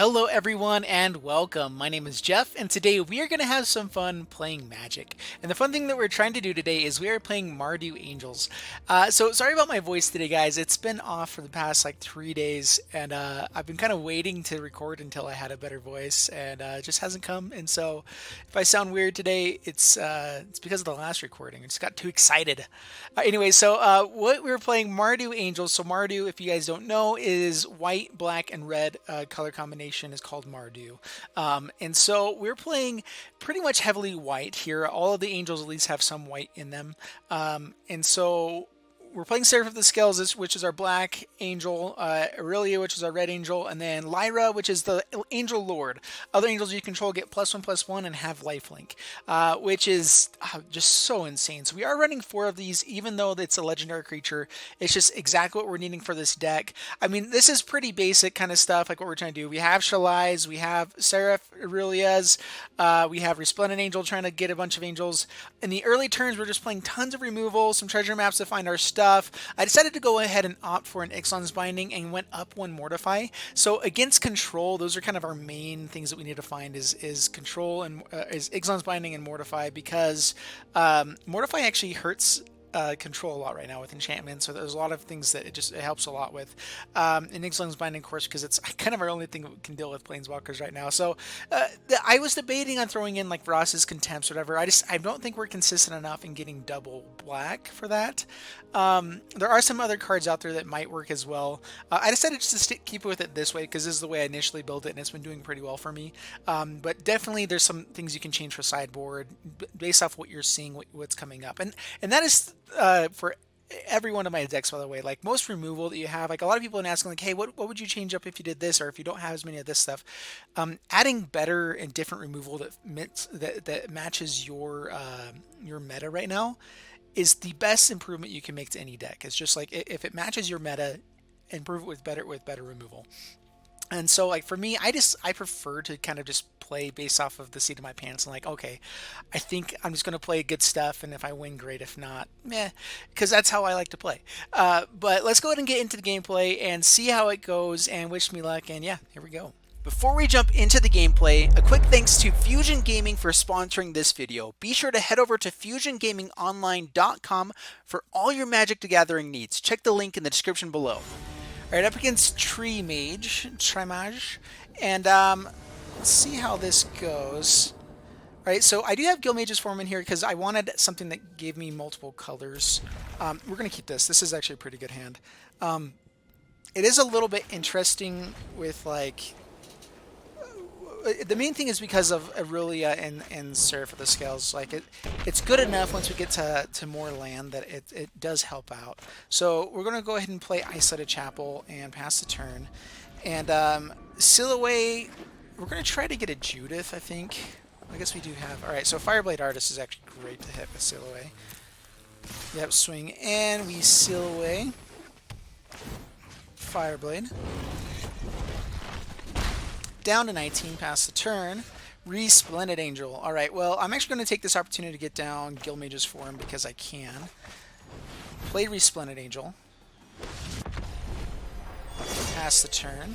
Hello everyone and welcome. My name is Jeff and today we are going to have some fun playing Magic. And the fun thing that we're trying to do today is we are playing Mardu Angels. So sorry about my voice today guys, it's been off for the past like 3 days and I've been kind of waiting to record until I had a better voice and it just hasn't come. And so if I sound weird today, it's because of the last recording. I just got too excited. What we were playing Mardu Angels. So Mardu, if you guys don't know, is white, black, and red color combination is called Mardu. And so we're playing pretty much heavily white here. All of the angels at least have some white in them. And so we're playing Seraph of the Scales, which is our black angel, Aurelia, which is our red angel, and then Lyra, which is the angel lord. Other angels you control get +1/+1 and have lifelink, which is just so insane. So we are running 4 of these, even though it's a legendary creature. It's just exactly what we're needing for this deck. I mean, this is pretty basic kind of stuff, like what we're trying to do. We have Shalai's, we have Seraph Aurelia's, we have Resplendent Angel trying to get a bunch of angels. In the early turns, we're just playing tons of removal, some treasure maps to find our stuff. I decided to go ahead and opt for an Ixalan's Binding and went up 1 Mortify. So against control, those are kind of our main things that we need to find is control and is Ixalan's Binding and Mortify, because Mortify actually hurts control a lot right now with enchantment, so there's a lot of things that it helps a lot with. And Ixalan's Binding, of course, because it's kind of our only thing that we can deal with Planeswalkers right now. So I was debating on throwing in like Ross's Contempts or whatever. I don't think we're consistent enough in getting double black for that. There are some other cards out there that might work as well. I decided just to keep with it this way because this is the way I initially built it, and it's been doing pretty well for me. But definitely there's some things you can change for sideboard based off what you're seeing, what's coming up, and that is for every one of my decks, by the way. Like most removal that you have, like a lot of people are asking like, hey, what would you change up if you did this, or if you don't have as many of this stuff. Adding better and different removal that matches your meta right now is the best improvement you can make to any deck. It's just like if it matches your meta, improve it with better removal. And so like for me, I prefer to kind of just play based off of the seat of my pants and like, okay, I think I'm just going to play good stuff, and if I win, great. If not, meh, because that's how I like to play. But let's go ahead and get into the gameplay and see how it goes, and wish me luck, and yeah, here we go. Before we jump into the gameplay, a quick thanks to Fusion Gaming for sponsoring this video. Be sure to head over to fusiongamingonline.com for all your Magic the Gathering needs. Check the link in the description below. Alright, up against Trimage, and let's see how this goes. Alright, so I do have Guildmage's Form in here because I wanted something that gave me multiple colors. We're going to keep this. This is actually a pretty good hand. It is a little bit interesting with like... The main thing is because of Aurelia and Seraph of the Scales. Like it's good enough once we get to more land that it does help out. So we're going to go ahead and play Isolated Chapel and pass the turn. And Silhouette, we're going to try to get a Judith, I think. I guess we do have... Alright, so Fireblade Artist is actually great to hit with Silhouette. Yep, swing in, we Silhouette. Fireblade. Down to 19, pass the turn. Resplendent Angel. Alright, well, I'm actually going to take this opportunity to get down Guildmage's Form because I can. Play Resplendent Angel. Pass the turn.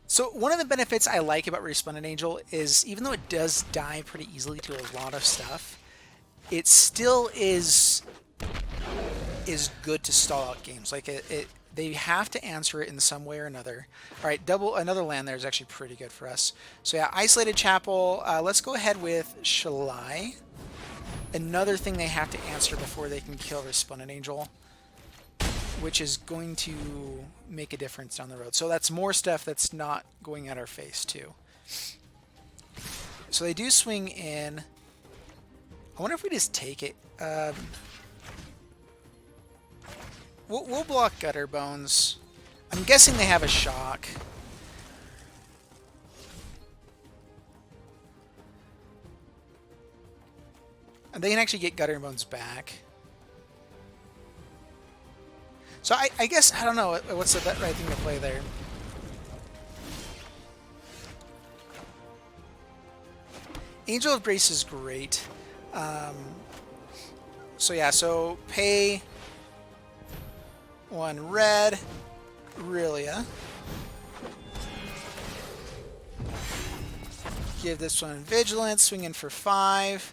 So one of the benefits I like about Resplendent Angel is, even though it does die pretty easily to a lot of stuff, it still is good to stall out games. Like they have to answer it in some way or another. All right, another land there is actually pretty good for us. So yeah, Isolated Chapel. Let's go ahead with Shalai. Another thing they have to answer before they can kill Resplendent Angel, which is going to make a difference down the road. So that's more stuff that's not going at our face too. So they do swing in. I wonder if we just take it. We'll block Gutter Bones. I'm guessing they have a shock. And they can actually get Gutter Bones back. So I guess, I don't know, what's the right thing to play there. Angel of Grace is great. So yeah, so pay 1 red, Aurelia. Give this one Vigilance, swing in for 5.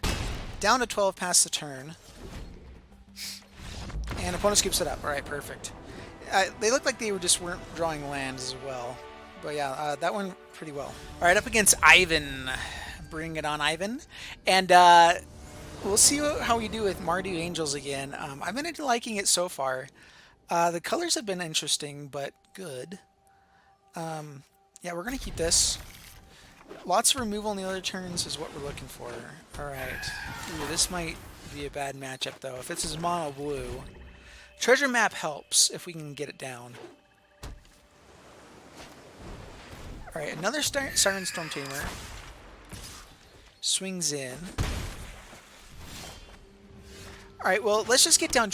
Down to 12 past the turn. And opponent scoops it up. Alright, perfect. They look like they weren't drawing lands as well. But yeah, that went pretty well. Alright, up against Ivan. Bring it on, Ivan. And we'll see how we do with Mardu Angels again. I've been liking it so far. The colors have been interesting, but good. Yeah, we're going to keep this. Lots of removal in the other turns is what we're looking for. Alright. This might be a bad matchup, though. If this is mono blue, treasure map helps if we can get it down. Alright, another Siren Storm Tamer. Swings in. Alright, well, let's just get down...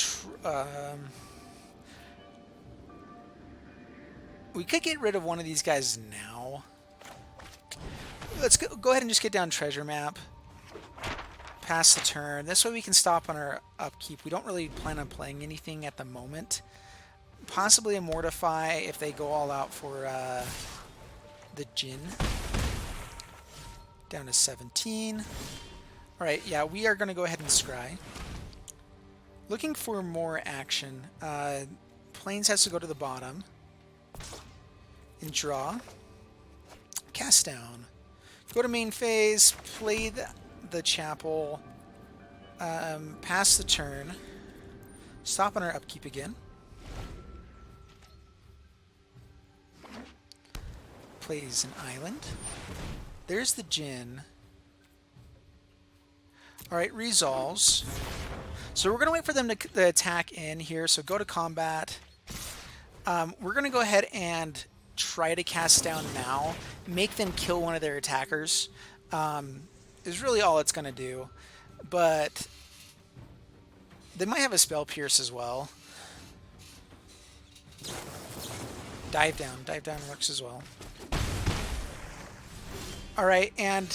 we could get rid of one of these guys now. Let's go ahead and just get down treasure map. Pass the turn. This way we can stop on our upkeep. We don't really plan on playing anything at the moment. Possibly a Mortify if they go all out for the Djinn. Down to 17. Alright, yeah, we are going to go ahead and scry. Looking for more action. Plains has to go to the bottom. And draw. Cast down. Go to main phase, play the chapel, pass the turn, stop on our upkeep again. Plays an island. There's the Djinn. Alright, resolves. So we're going to wait for them to attack in here, so go to combat. We're going to go ahead and try to cast down now, make them kill one of their attackers, is really all it's going to do. But they might have a Spell Pierce as well. Dive down works as well. Alright, and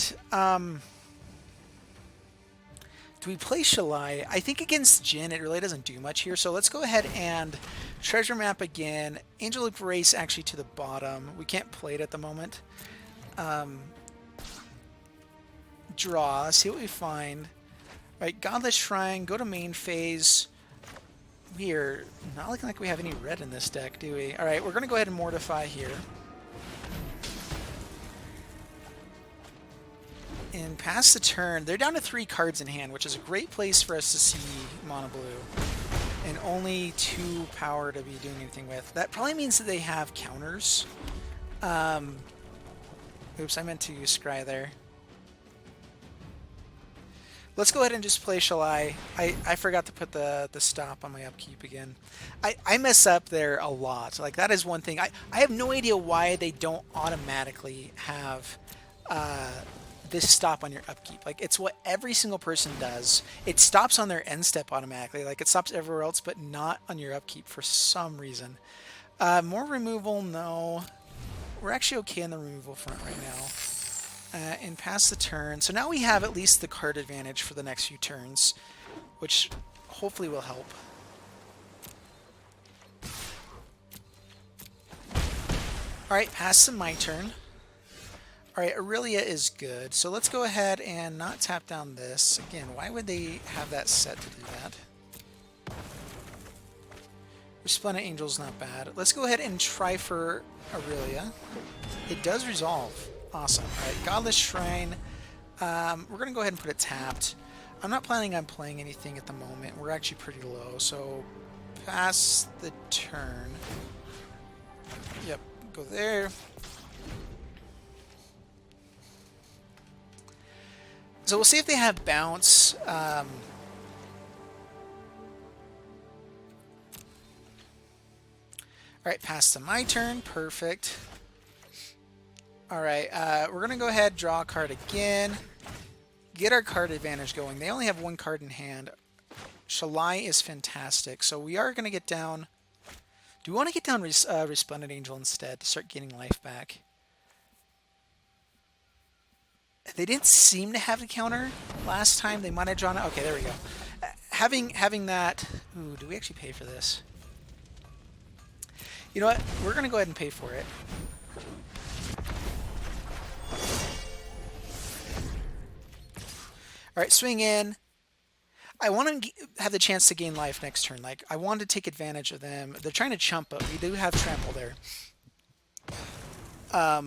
do we play Shalai? I think against Djinn it really doesn't do much here, so let's go ahead and treasure map again. Angel of Grace actually to the bottom. We can't play it at the moment. Draw, see what we find. Right, Godless Shrine, go to main phase. We're not looking like we have any red in this deck, do we? Alright, we're going to go ahead and Mortify here. And pass the turn. They're down to 3 cards in hand, which is a great place for us to see mono blue. And only 2 power to be doing anything with. That probably means that they have counters. Oops, I meant to use Scry there. Let's go ahead and just play Shalai. I forgot to put the stop on my upkeep again. I mess up there a lot. Like, that is one thing. I have no idea why they don't automatically have this stop on your upkeep. Like, it's what every single person does. It stops on their end step automatically. Like, it stops everywhere else, but not on your upkeep for some reason. More removal, no. We're actually okay on the removal front right now. And pass the turn. So now we have at least the card advantage for the next few turns, which hopefully will help. Alright, pass to my turn. Alright, Aurelia is good. So let's go ahead and not tap down this. Again, why would they have that set to do that? Resplendent Angel's not bad. Let's go ahead and try for Aurelia. It does resolve. Awesome. Alright, Godless Shrine. We're going to go ahead and put it tapped. I'm not planning on playing anything at the moment. We're actually pretty low, so pass the turn. Yep, go there. So we'll see if they have bounce. Alright, pass to my turn. Perfect. Alright, we're going to go ahead, draw a card again. Get our card advantage going. They only have 1 card in hand. Shalai is fantastic. So we are going to get down... Do we want to get down Resplendent Angel instead to start getting life back? They didn't seem to have a counter last time. They might have drawn it. Okay, there we go. Having that... Ooh, do we actually pay for this? You know what? We're going to go ahead and pay for it. All right, swing in. I want to have the chance to gain life next turn. Like, I want to take advantage of them. They're trying to chump, but we do have trample there. I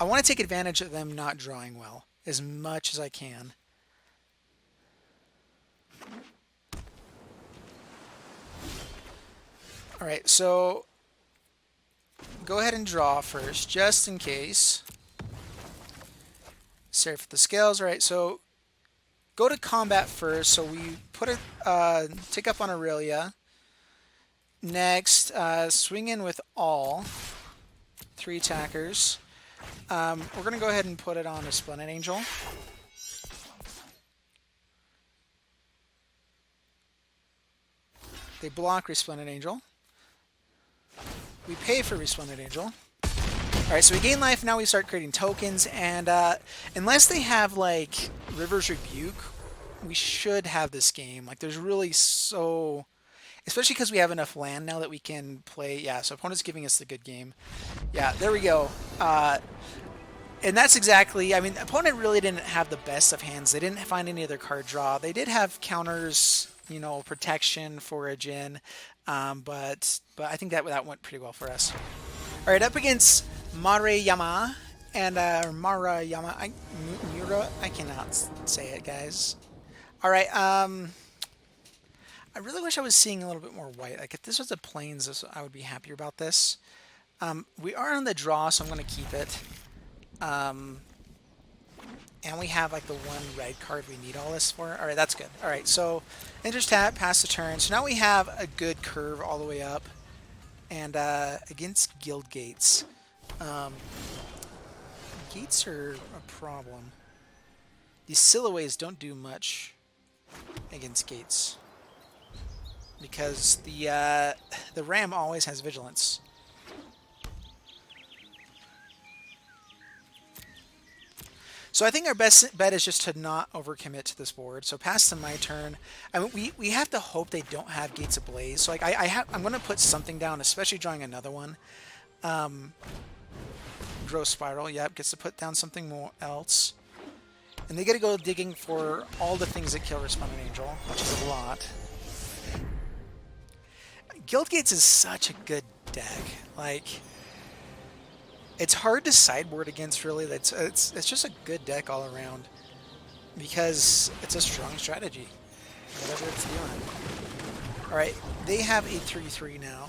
want to take advantage of them not drawing well as much as I can. All right, so go ahead and draw first, just in case. Sorry for the scales. All right, so go to combat first. So we put a take up on Aurelia. Next, swing in with all 3 attackers. We're going to go ahead and put it on a Splendid Angel. They block Resplendent Angel. We pay for Resplendent Angel. Alright, so we gain life, now we start creating tokens, and unless they have, like, River's Rebuke, we should have this game. Like, there's really so... Especially because we have enough land now that we can play... Yeah, so opponent's giving us the good game. Yeah, there we go. And that's exactly... I mean, opponent really didn't have the best of hands. They didn't find any other card draw. They did have counters, you know, protection, foraging, but I think that went pretty well for us. All right, up against Mara Yama and Mara Yama. I cannot say it, guys. All right. I really wish I was seeing a little bit more white. Like if this was a plains, I would be happier about this. We are on the draw, so I'm going to keep it. And we have like the 1 red card we need all this for. All right, that's good. All right, so enters tap, pass the turn. So now we have a good curve all the way up. And against guild gates. Gates are a problem. These Sillaways don't do much against gates. Because the ram always has vigilance. So I think our best bet is just to not overcommit to this board. So pass to my turn. I mean, we have to hope they don't have Gates Ablaze. So like I'm going to put something down, especially drawing another one. Growth Spiral, yep, gets to put down something more else. And they get to go digging for all the things that kill Resplendent Angel, which is a lot. Guild Gates is such a good deck. Like... It's hard to sideboard against, really. It's just a good deck all around because it's a strong strategy, whatever it's doing. All right, they have a 3/3 now.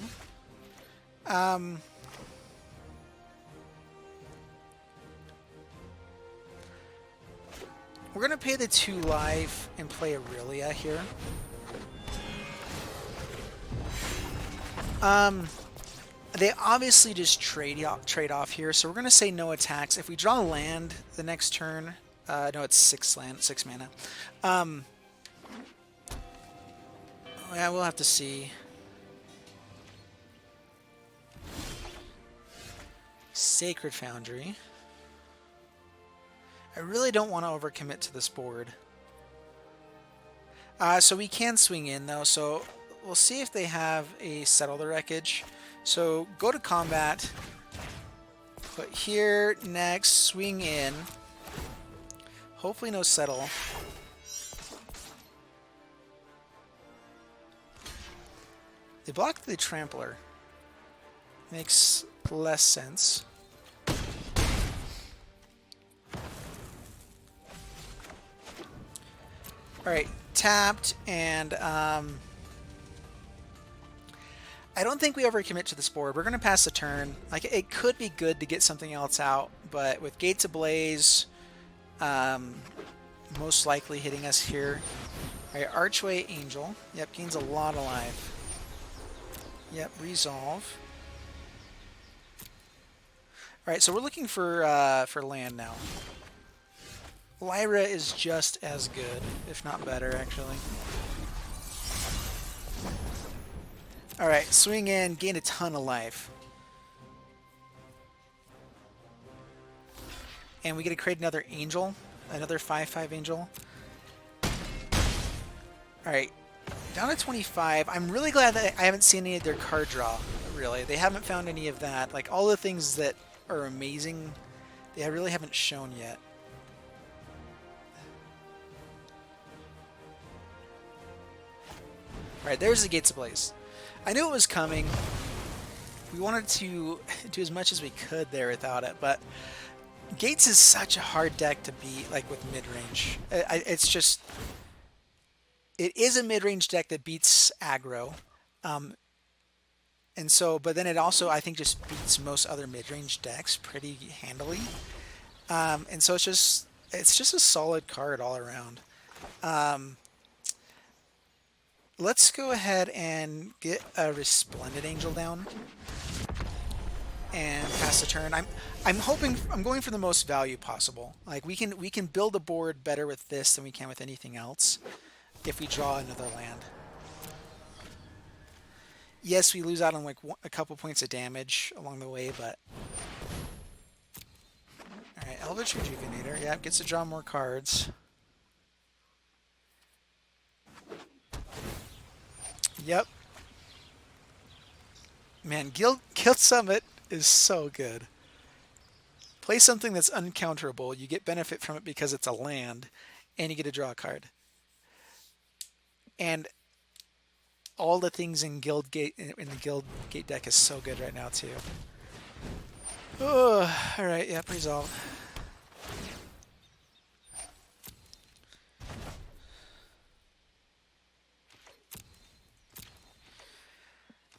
We're gonna pay the 2 life and play Aurelia here. They obviously just trade off here, so we're going to say no attacks. If we draw land the next turn, no, it's 6 mana. Yeah, we'll have to see. Sacred Foundry. I really don't want to overcommit to this board. So we can swing in, though, so we'll see if they have a Settle the Wreckage. So go to combat, put here, next, swing in. Hopefully no settle. They blocked the Trampler. Makes less sense. Alright, tapped, and I don't think we ever commit to this board. We're going to pass the turn. Like, it could be good to get something else out, but with Gates Ablaze, most likely hitting us here. All right, Archway Angel. Yep, gains a lot of life. Yep, Resolve. All right, so we're looking for land now. Lyra is just as good, if not better, actually. Alright, swing in, gain a ton of life. And we get to create another angel, another 5/5 angel. Alright, down to 25. I'm really glad that I haven't seen any of their card draw. really. They haven't found any of that. Like, all the things that are amazing, they really haven't shown yet. Alright, there's the Gates Ablaze. I knew it was coming. We wanted to do as much as we could there without it, but Gates is such a hard deck to beat, like, with mid-range. It's just... It is a mid-range deck that beats aggro. And so, but then it also, I think, just beats most other mid-range decks pretty handily. And so it's just a solid card all around. Let's go ahead and get a Resplendent Angel down and pass the turn. I'm going for the most value possible. Like, we can build a board better with this than we can with anything else if we draw another land. Yes, we lose out on like a couple points of damage along the way, but... Alright, Eldritch Rejuvenator. Yeah, gets to draw more cards. Yep. Man, Guild Summit is so good. Play something that's uncounterable. You get benefit from it because it's a land, and you get to draw a card. And all the things in Guild Gate in the Guild Gate deck is so good right now too. Oh, all right, yep, resolve.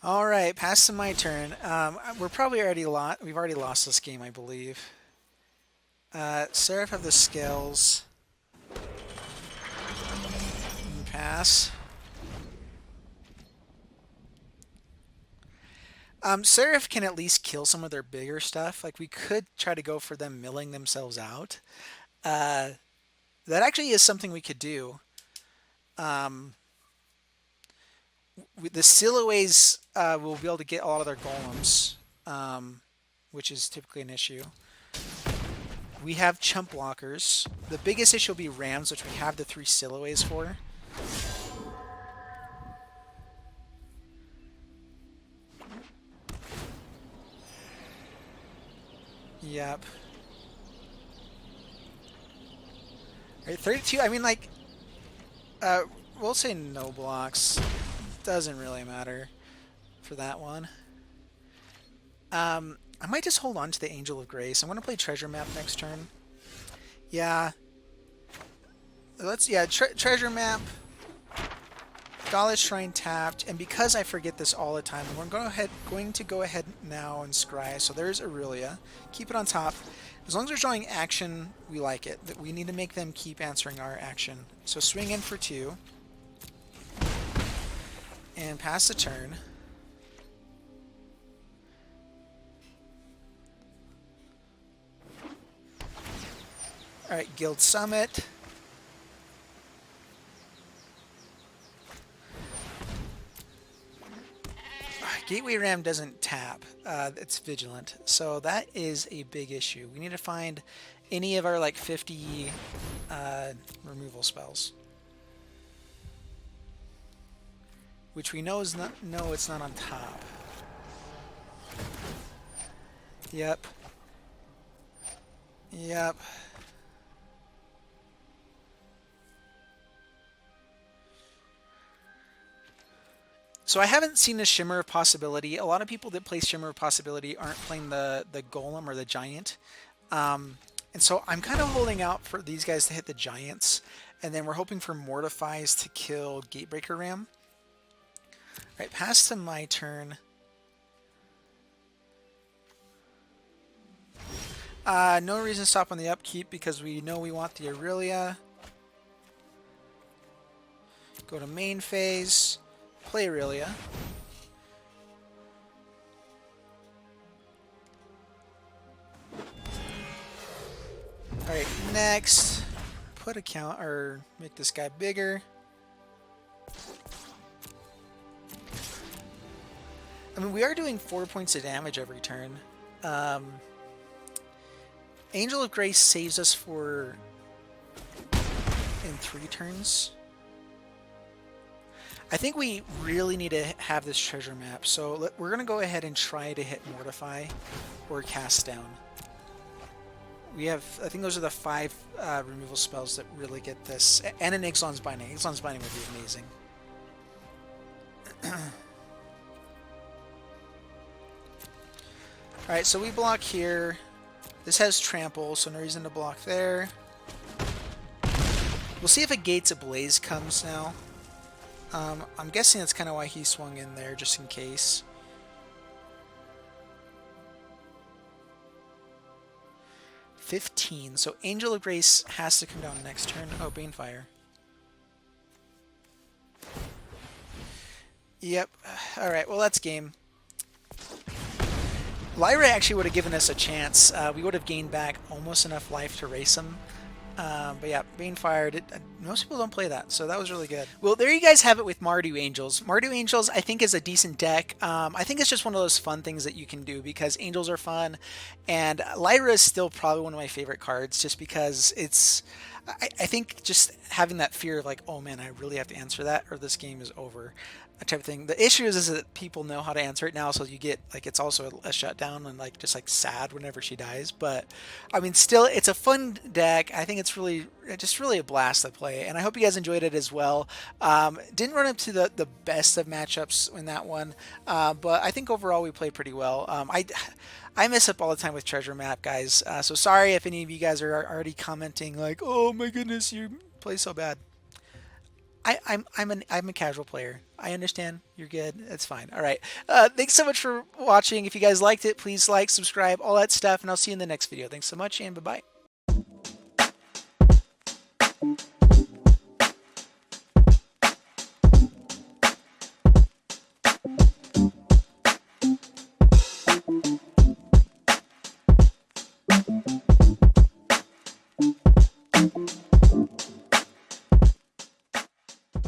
All right, pass to my turn. We're probably already we've already lost this game, I believe. Seraph have the scales. Pass. Seraph can at least kill some of their bigger stuff. Like, we could try to go for them milling themselves out. That actually is something we could do. The Siloways will be able to get a lot of their golems, which is typically an issue. We have chump blockers. The biggest issue will be rams, which we have the 3 Siloways for. Yep. Alright, 32. I mean, like, we'll say no blocks. Doesn't really matter for that one. I might just hold on to the Angel of Grace. I'm going to play Treasure Map next turn. Yeah. Treasure Map. Godless Shrine tapped, and because I forget this all the time, we're going to go ahead now and scry. So there's Aurelia. Keep it on top. As long as we're drawing action, we like it. We need to make them keep answering our action. So swing in for 2. And pass the turn. Alright, Guild Summit. Gateway Ram doesn't tap. It's Vigilant. So that is a big issue. We need to find any of our like 50 removal spells. Which we know is not... No, it's not on top. Yep. Yep. So I haven't seen the Shimmer of Possibility. A lot of people that play Shimmer of Possibility aren't playing the Golem or the Giant. And so I'm kind of holding out for these guys to hit the Giants. And then we're hoping for Mortifies to kill Gatebreaker Ram. Alright, pass to my turn. No reason to stop on the upkeep because we know we want the Aurelia. Go to main phase. Play Aurelia. Alright, next. Put a count, or make this guy bigger. I mean, we are doing 4 points of damage every turn. Angel of Grace saves us in 3 turns. I think we really need to have this treasure map, so we're going to go ahead and try to hit Mortify or Cast Down. We have, I think those are the 5 removal spells that really get this, and an Ixalan's Binding. Ixalan's Binding would be amazing. Alright, so we block here. This has Trample, so no reason to block there. We'll see if a Gates Ablaze comes now. I'm guessing that's kind of why he swung in there, just in case. $15, so Angel of Grace has to come down next turn. Oh, Banefire. Yep. Alright, well that's game. Lyra actually would have given us a chance. We would have gained back almost enough life to race him. But yeah, Banefire, most people don't play that, so that was really good. Well, there you guys have it with Mardu Angels. Mardu Angels, I think, is a decent deck. I think it's just one of those fun things that you can do because Angels are fun, and Lyra is still probably one of my favorite cards just because it's... I think just having that fear of like, oh man, I really have to answer that or this game is over, that type of thing. The issue is that people know how to answer it now, so you get like it's also a shutdown and like just like sad whenever she dies. But I mean, still, it's a fun deck. I think it's really just really a blast to play, and I hope you guys enjoyed it as well. Didn't run up to the best of matchups in that one, but I think overall we played pretty well. I mess up all the time with treasure map, guys. So sorry if any of you guys are already commenting like, "Oh my goodness, you play so bad." I'm a casual player. I understand. You're good. It's fine. All right. Thanks so much for watching. If you guys liked it, please like, subscribe, all that stuff, and I'll see you in the next video. Thanks so much, and bye bye.